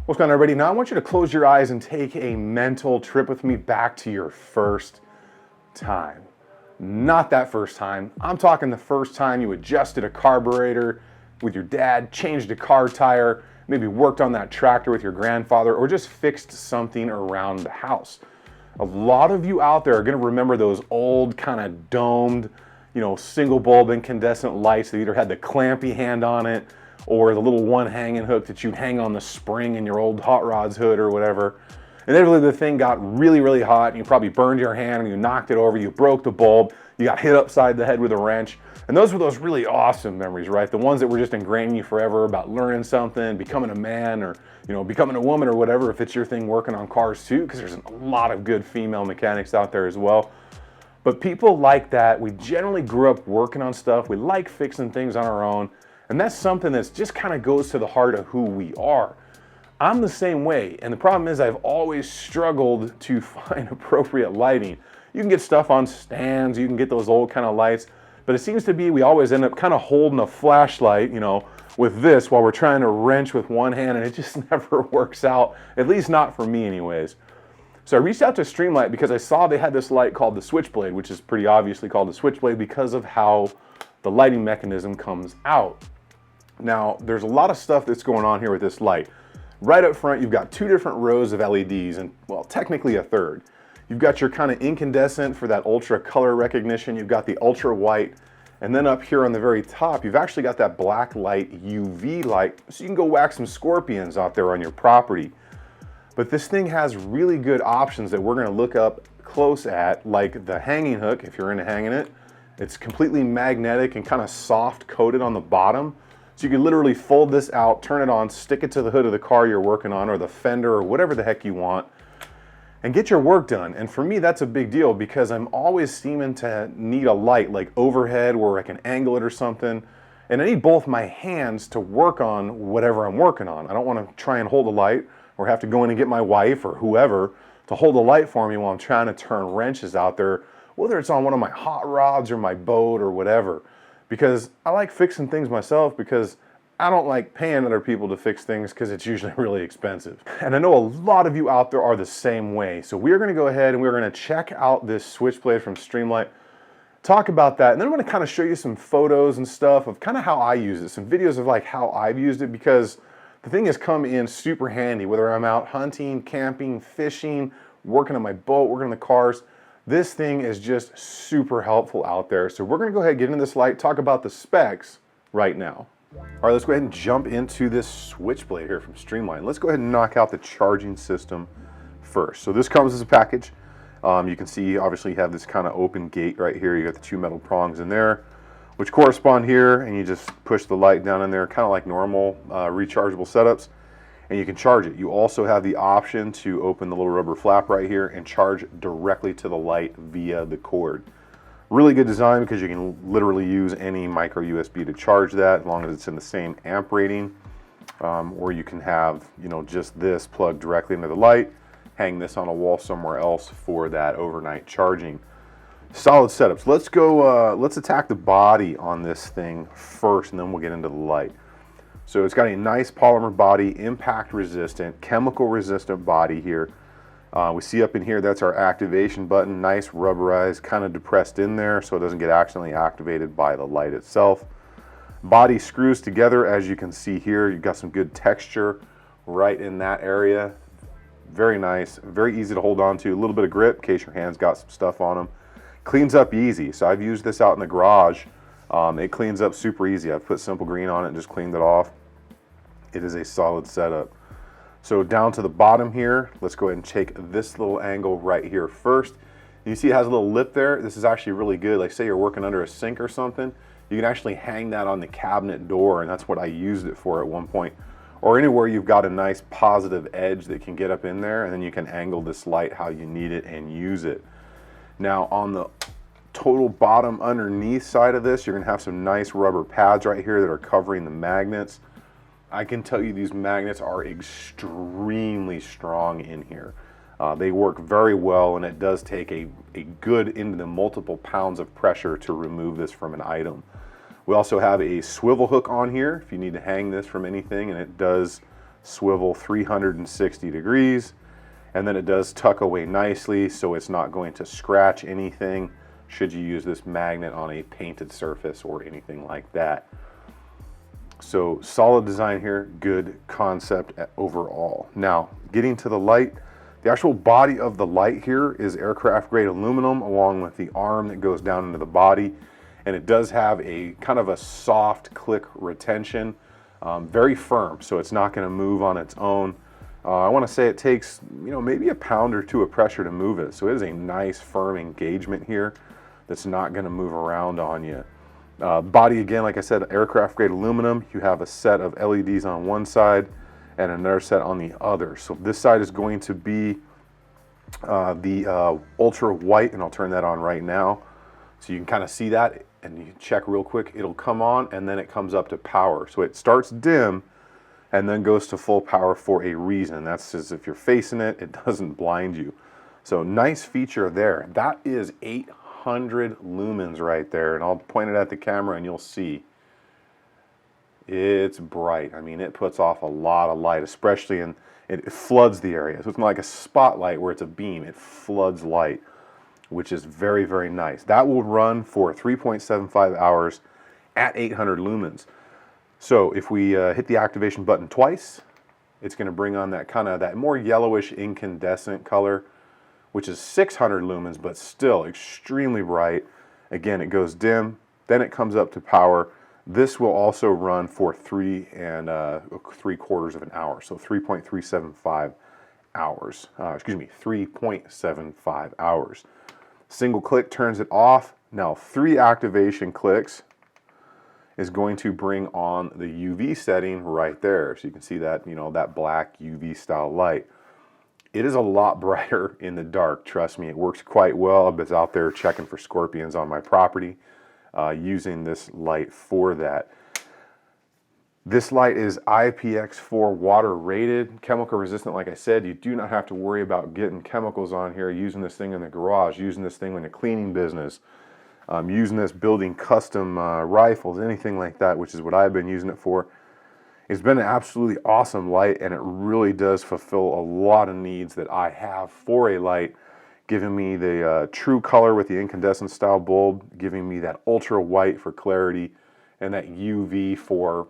What's going on, everybody? Now I want you to close your eyes and take a mental trip with me back to your first time. Not that first time. I'm talking the first time you adjusted a carburetor with your dad, changed a car tire, maybe worked on that tractor with your grandfather, or just fixed something around the house. A lot of you out there are going to remember those old kind of domed, single bulb incandescent lights that either had the clampy hand on it or the little one hanging hook that you'd hang on the spring in your old Hotrods hood or whatever. And inevitably the thing got really, really hot and you probably burned your hand and you knocked it over, you broke the bulb, you got hit upside the head with a wrench. And those were those really awesome memories, right? The ones that were just ingrained in you forever about learning something, becoming a man, or becoming a woman or whatever, if it's your thing, working on cars too, because there's a lot of good female mechanics out there as well. But people like that, we generally grew up working on stuff, we like fixing things on our own, and that's something that just kind of goes to the heart of who we are. I'm the same way, and the problem is I've always struggled to find appropriate lighting. You can get stuff on stands, you can get those old kind of lights, but it seems to be we always end up kind of holding a flashlight, with this while we're trying to wrench with one hand, and it just never works out, at least not for me anyways. So I reached out to Streamlight because I saw they had this light called the Switchblade, which is pretty obviously called the Switchblade because of how the lighting mechanism comes out. Now, there's a lot of stuff that's going on here with this light. Right up front, you've got two different rows of LEDs, and well, technically a third. You've got your kind of incandescent for that ultra color recognition. You've got the ultra white, and then up here on the very top, you've actually got that black light UV light, so you can go whack some scorpions out there on your property. But this thing has really good options that we're gonna look up close at, like the hanging hook, if you're into hanging it. It's completely magnetic and kind of soft coated on the bottom. So you can literally fold this out, turn it on, stick it to the hood of the car you're working on or the fender or whatever the heck you want and get your work done. And for me, that's a big deal because I'm always seeming to need a light like overhead where I can angle it or something. And I need both my hands to work on whatever I'm working on. I don't want to try and hold a light or have to go in and get my wife or whoever to hold a light for me while I'm trying to turn wrenches out there, whether it's on one of my hot rods or my boat or whatever. Because I like fixing things myself because I don't like paying other people to fix things because it's usually really expensive. And I know a lot of you out there are the same way. So we're gonna go ahead and we're gonna check out this Switchblade from Streamlight, talk about that, and then I'm gonna kind of show you some photos and stuff of kind of how I use it, some videos of like how I've used it, because the thing has come in super handy, whether I'm out hunting, camping, fishing, working on my boat, working on the cars. This thing is just super helpful out there. So we're gonna go ahead and get into this light, talk about the specs right now. All right, let's go ahead and jump into this Switchblade here from Streamlight. Let's go ahead and knock out the charging system first. So this comes as a package. You can see, obviously, you have this kind of open gate right here. You got the two metal prongs in there, which correspond here, and you just push the light down in there, kind of like normal rechargeable setups, and you can charge it. You also have the option to open the little rubber flap right here and charge directly to the light via the cord. Really good design because you can literally use any micro USB to charge that as long as it's in the same amp rating. Or you can have, just this plugged directly into the light, hang this on a wall somewhere else for that overnight charging. Solid setups. Let's go, let's attack the body on this thing first and then we'll get into the light. So it's got a nice polymer body, impact resistant, chemical resistant body here. We see up in here, that's our activation button, nice rubberized, kind of depressed in there so it doesn't get accidentally activated by the light itself. Body screws together, as you can see here. You've got some good texture right in that area. Very nice, very easy to hold on to, a little bit of grip in case your hand's got some stuff on them. Cleans up easy, so I've used this out in the garage. It cleans up super easy. I've put Simple Green on it and just cleaned it off. It is a solid setup. So down to the bottom here, let's go ahead and take this little angle right here first. You see it has a little lip there. This is actually really good. Like say you're working under a sink or something, you can actually hang that on the cabinet door, and that's what I used it for at one point. Or anywhere you've got a nice positive edge that can get up in there, and then you can angle this light how you need it and use it. Now on the total bottom underneath side of this, you're gonna have some nice rubber pads right here that are covering the magnets. I can tell you these magnets are extremely strong in here. They work very well, and it does take a good into the multiple pounds of pressure to remove this from an item. We also have a swivel hook on here if you need to hang this from anything, and it does swivel 360 degrees, and then it does tuck away nicely so it's not going to scratch anything should you use this magnet on a painted surface or anything like that. So solid design here, good concept overall. Now, getting to the light, the actual body of the light here is aircraft grade aluminum along with the arm that goes down into the body. And it does have a kind of a soft click retention, very firm, so it's not gonna move on its own. I wanna say it takes, maybe a pound or two of pressure to move it. So it is a nice firm engagement here that's not gonna move around on you. Body, again, like I said, aircraft grade aluminum. You have a set of LEDs on one side and another set on the other. So this side is going to be the ultra white, and I'll turn that on right now. So you can kind of see that, and you check real quick. It'll come on and then it comes up to power. So it starts dim and then goes to full power for a reason. That's just if you're facing it, it doesn't blind you. So nice feature there. That is 800 lumens right there, and I'll point it at the camera and you'll see it's bright. I mean, it puts off a lot of light, especially it floods the area. So it's not like a spotlight where it's a beam. It floods light, which is very, very nice. That will run for 3.75 hours at 800 lumens. So if we hit the activation button twice, it's going to bring on that more yellowish incandescent color, which is 600 lumens, but still extremely bright. Again, it goes dim, then it comes up to power. This will also run for 3.75 of an hour, so 3.375 hours. 3.75 hours. Single click turns it off. Now 3 activation clicks is going to bring on the UV setting right there. So you can see that, that black UV style light. It is a lot brighter in the dark, trust me. It works quite well. I've been out there checking for scorpions on my property, using this light for that. This light is IPX4 water rated, chemical resistant. Like I said, you do not have to worry about getting chemicals on here, using this thing in the garage, using this thing in the cleaning business, using this building custom rifles, anything like that, which is what I've been using it for. It's been an absolutely awesome light, and it really does fulfill a lot of needs that I have for a light, giving me the true color with the incandescent style bulb, giving me that ultra white for clarity, and that UV for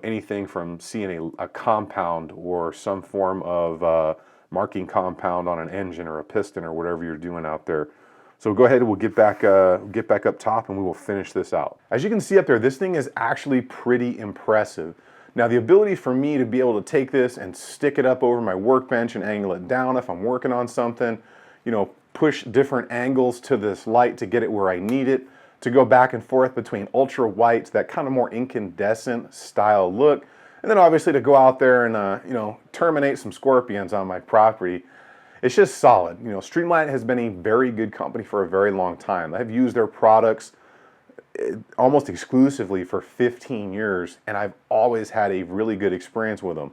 anything from seeing a compound or some form of marking compound on an engine or a piston or whatever you're doing out there. So go ahead and we'll get back up top and we will finish this out. As you can see up there, this thing is actually pretty impressive. Now the ability for me to be able to take this and stick it up over my workbench and angle it down if I'm working on something, push different angles to this light to get it where I need it, to go back and forth between ultra white, that kind of more incandescent style look, and then obviously to go out there and terminate some scorpions on my property. It's just solid. Streamlight has been a very good company for a very long time. I've used their products almost exclusively for 15 years, and I've always had a really good experience with them.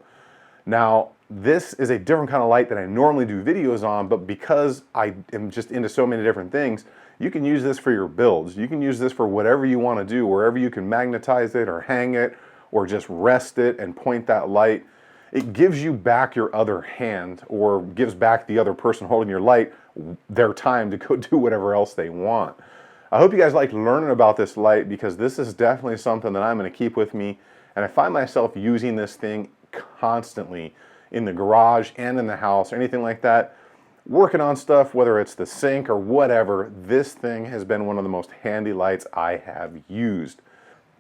Now, this is a different kind of light that I normally do videos on, but because I am just into so many different things, you can use this for your builds. You can use this for whatever you want to do, wherever you can magnetize it or hang it or just rest it and point that light. It gives you back your other hand, or gives back the other person holding your light their time to go do whatever else they want. I hope you guys like learning about this light, because this is definitely something that I'm going to keep with me, and I find myself using this thing constantly in the garage and in the house or anything like that. Working on stuff, whether it's the sink or whatever, this thing has been one of the most handy lights I have used.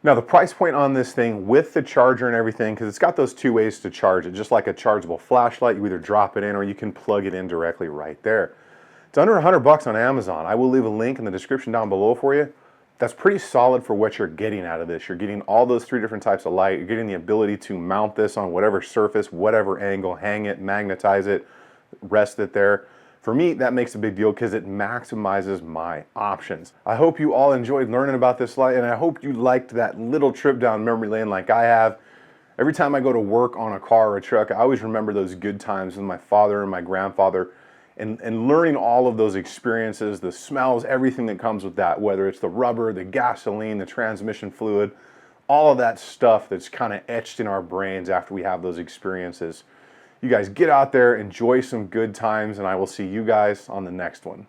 Now the price point on this thing with the charger and everything, because it's got those 2 ways to charge it, just like a chargeable flashlight. You either drop it in or you can plug it in directly right there. It's under $100 on Amazon. I will leave a link in the description down below for you. That's pretty solid for what you're getting out of this. You're getting all those 3 different types of light. You're getting the ability to mount this on whatever surface, whatever angle, hang it, magnetize it, rest it there. For me, that makes a big deal because it maximizes my options. I hope you all enjoyed learning about this light, and I hope you liked that little trip down memory lane like I have. Every time I go to work on a car or a truck, I always remember those good times with my father and my grandfather, and learning all of those experiences, the smells, everything that comes with that, whether it's the rubber, the gasoline, the transmission fluid, all of that stuff that's kind of etched in our brains after we have those experiences. You guys get out there, enjoy some good times, and I will see you guys on the next one.